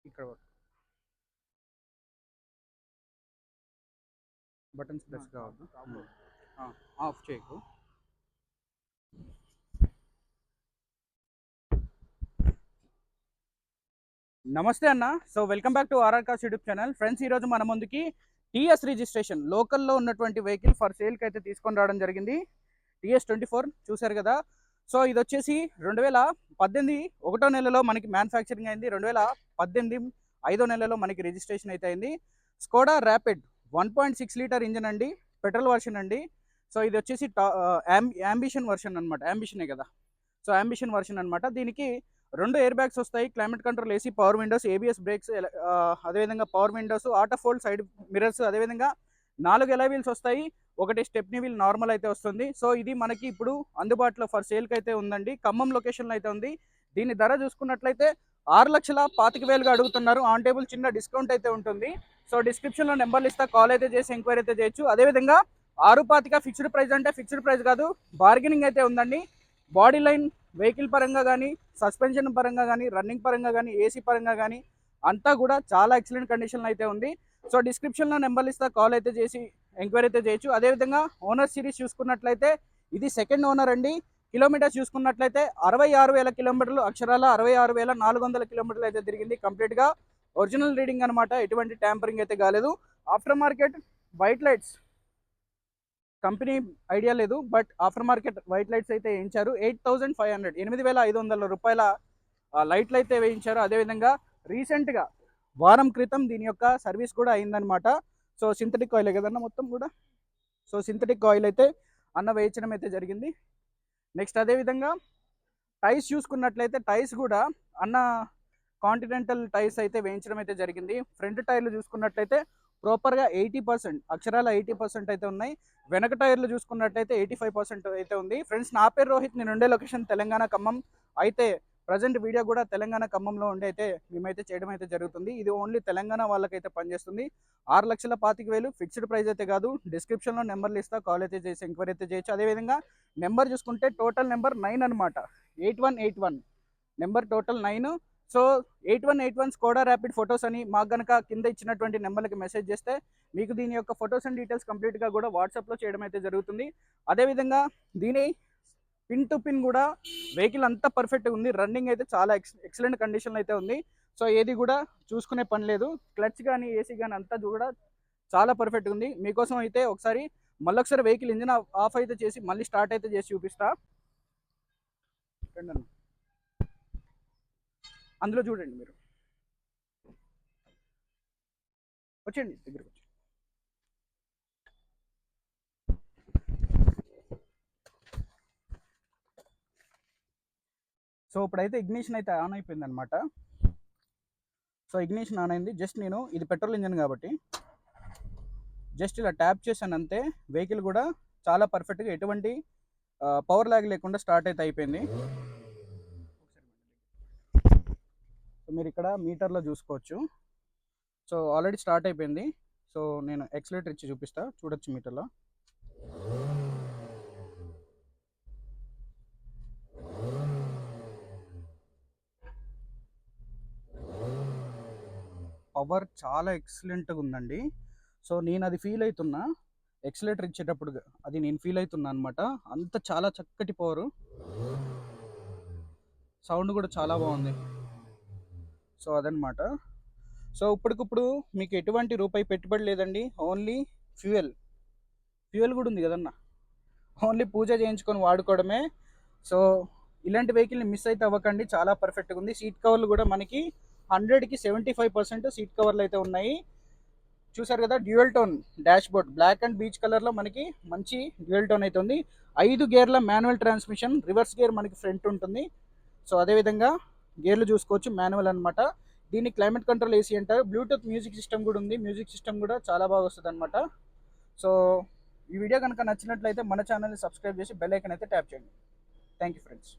ఇక్కడ buttons press కావద్దు. Of చేయకు. నమస్తే అన్న. So welcome back to RR Cars YouTube channel. Friends, ఈరోజు మన ముందుకి టీఎస్ రిజిస్ట్రేషన్ లోకల్లో ఉన్నటువంటి వెహికల్ ఫర్ సేల్కి అయితే తీసుకొని రావడం జరిగింది. TS24 చూశారు కదా. సో ఇది వచ్చేసి 2018 ఒకటో నెలలో మనకి మ్యానుఫ్యాక్చరింగ్ అయింది. 2018 5వ నెలలో మనకి రిజిస్ట్రేషన్ అయితే అయింది. స్కోడా ర్యాపిడ్ 1.6 లీటర్ ఇంజన్ అండి, పెట్రోల్ వర్షన్ అండి. సో ఇది వచ్చేసి యాంబిషన్ వర్షన్ అనమాట, యాంబిషనే కదా. సో యాంబిషన్ వర్షన్ అనమాట. దీనికి 2 ఎయిర్ బ్యాగ్స్ వస్తాయి, climate control, AC, power windows, ABS brakes, అదేవిధంగా power windows, auto fold side mirrors, అదేవిధంగా 4 ఎలాయ్ వీల్స్ వస్తాయి, ఒకటి స్టెప్నీ వీల్ నార్మల్ అయితే వస్తుంది. సో ఇది మనకి ఇప్పుడు అందుబాటులో ఫర్ సేల్కి అయితే ఉందండి, ఖమ్మం లొకేషన్లో అయితే ఉంది. దీని ధర చూసుకున్నట్లయితే 6,25,000గా అడుగుతున్నారు. ఆన్ టేబుల్ చిన్న డిస్కౌంట్ అయితే ఉంటుంది. సో డిస్క్రిప్షన్లో నెంబర్లు ఇస్తా, కాల్ అయితే చేసి ఎంక్వైరీ అయితే చేయొచ్చు. అదేవిధంగా 6,25,000 ఫిక్స్డ్ ప్రైస్ అంటే ఫిక్స్డ్ ప్రైస్ కాదు, బార్గెనింగ్ అయితే ఉందండి. బాడీ లైన్ వెహికల్ పరంగా కానీ, సస్పెన్షన్ పరంగా కానీ, రన్నింగ్ పరంగా కానీ, ఏసీ పరంగా కానీ అంతా కూడా చాలా ఎక్సలెంట్ కండిషన్లో అయితే ఉంది. సో డిస్క్రిప్షన్లో నెంబర్లు ఇస్తా, కాల్ అయితే చేసి ఎంక్వైరీ అయితే చేయొచ్చు. అదేవిధంగా ఓనర్ సిరీస్ చూసుకున్నట్లయితే ఇది సెకండ్ ఓనర్ అండి. కిలోమీటర్స్ చూసుకున్నట్లయితే 66,000 కిలోమీటర్లు, అక్షరాల 66,400 కిలోమీటర్లు అయితే తిరిగింది. కంప్లీట్గా ఒరిజినల్ రీడింగ్ అనమాట, ఎటువంటి ట్యాంపరింగ్ అయితే కాలేదు. After market white lights company idea లేదు, but after market white lights అయితే వేయించారు. 8,500 8,500 రూపాయల లైట్లు అయితే వేయించారు. అదేవిధంగా రీసెంట్గా వారం క్రితం దీని యొక్క సర్వీస్ కూడా అయిందనమాట. సో సింథటిక్ ఆయిల్ కదన్నా మొత్తం కూడా. సో సింథటిక్ ఆయిల్ అయితే అన్న వేయించడం అయితే జరిగింది. నెక్స్ట్ అదేవిధంగా టైర్స్ చూసుకున్నట్లయితే టైర్స్ కూడా అన్న కాంటినెంటల్ టైర్స్ అయితే వేయించడం అయితే జరిగింది. ఫ్రంట్ టైర్లు చూసుకున్నట్లయితే ప్రాపర్గా 80%, అక్షరాల 80% అయితే ఉన్నాయి. వెనక టైర్లు చూసుకున్నట్లయితే 85% అయితే ఉంది. ఫ్రెండ్స్, నా పేరు రోహిత్, నేను ఉండే లొకేషన్ తెలంగాణ ఖమ్మం. అయితే ప్రజెంట్ వీడియో కూడా తెలంగాణ ఖమ్మంలో ఉండి అయితే మేమైతే చేయడం అయితే జరుగుతుంది. ఇది ఓన్లీ తెలంగాణ వాళ్ళకైతే పనిచేస్తుంది. 6,25,000 ఫిక్స్డ్ ప్రైస్ అయితే కాదు. డిస్క్రిప్షన్లో నెంబర్లు ఇస్తా, కాల్ అయితే చేసి ఎంక్వైరీ అయితే చేయొచ్చు. అదేవిధంగా నెంబర్ చూసుకుంటే టోటల్ నెంబర్ 9 అనమాట, 8181 number total 9. So 8181 Skoda rapid photos అని మాకు కనుక కింద ఇచ్చినటువంటి నెంబర్లకి మెసేజ్ చేస్తే మీకు దీని యొక్క ఫొటోస్ అండ్ డీటెయిల్స్ కంప్లీట్గా కూడా వాట్సాప్లో చేయడం అయితే జరుగుతుంది. అదేవిధంగా దీని పిన్ టు పిన్ కూడా వెహికల్ అంతా పర్ఫెక్ట్గా ఉంది. రన్నింగ్ అయితే చాలా ఎక్సలెంట్ కండిషన్లో అయితే ఉంది. సో ఏది కూడా చూసుకునే పని లేదు. క్లచ్ కానీ ఏసీ కానీ అంతా కూడా చాలా పర్ఫెక్ట్గా ఉంది. మీకోసం అయితే ఒకసారి మళ్ళొకసారి వెహికల్ ఇంజిన్ ఆఫ్ అయితే చేసి మళ్ళీ స్టార్ట్ అయితే చేసి చూపిస్తా. అందులో చూడండి, మీరు వచ్చేయండి దగ్గరకు వచ్చి. సో ఇప్పుడైతే ఇగ్నిషన్ అయితే ఆన్ అయిపోయింది అనమాట. సో ఇగ్నిషన్ ఆన్ అయింది. జస్ట్ నేను ఇది పెట్రోల్ ఇంజన్ కాబట్టి జస్ట్ ఇలా ట్యాప్ చేశాను అంతే. వెహికల్ కూడా చాలా పర్ఫెక్ట్గా ఎటువంటి పవర్ ల్యాగ్ లేకుండా స్టార్ట్ అయితే అయిపోయింది. సో మీరు ఇక్కడ మీటర్లో చూసుకోవచ్చు. సో ఆల్రెడీ స్టార్ట్ అయిపోయింది. సో నేను ఎక్సలేటర్ ఇచ్చి చూపిస్తా, చూడొచ్చు మీటర్లో. పవర్ చాలా ఎక్సలెంట్గా ఉందండి. సో నేను అది ఫీల్ అవుతున్నా, ఎక్సలేటర్ ఇచ్చేటప్పుడు అది నేను ఫీల్ అవుతున్నా అనమాట. అంత చాలా చక్కటి పవరు, సౌండ్ కూడా చాలా బాగుంది. సో అదనమాట. సో ఇప్పటికిప్పుడు మీకు ఎటువంటి రూపాయి పెట్టుబడి లేదండి, ఓన్లీ ఫ్యూయల్ కూడా ఉంది కదన్నా, ఓన్లీ పూజ చేయించుకొని వాడుకోవడమే. సో ఇలాంటి వెహికల్ని మిస్ అయితే అవ్వకండి, చాలా పర్ఫెక్ట్గా ఉంది. సీట్ కవర్లు కూడా మనకి 100కి 75% సీట్ కవర్లు అయితే ఉన్నాయి. చూసారు కదా, dual tone dashboard, black and beige కలర్లో మనకి మంచి డ్యూయల్ టోన్ అయితే ఉంది. 5 గేర్ల మాన్యువల్ ట్రాన్స్మిషన్, రివర్స్ గేర్ మనకి ఫ్రంట్ ఉంటుంది. సో అదేవిధంగా గేర్లు చూసుకోవచ్చు, మాన్యువల్ అనమాట. దీన్ని క్లైమేట్ కంట్రోల్ ఏసీ అంటారు. బ్లూటూత్ మ్యూజిక్ సిస్టమ్ కూడా ఉంది. మ్యూజిక్ సిస్టమ్ కూడా చాలా బాగా వస్తుంది అనమాట. సో ఈ వీడియో కనుక నచ్చినట్లయితే మన ఛానల్ని సబ్స్క్రైబ్ చేసి బెల్ ఐకాన్ అయితే ట్యాప్ చేయండి. Thank you friends.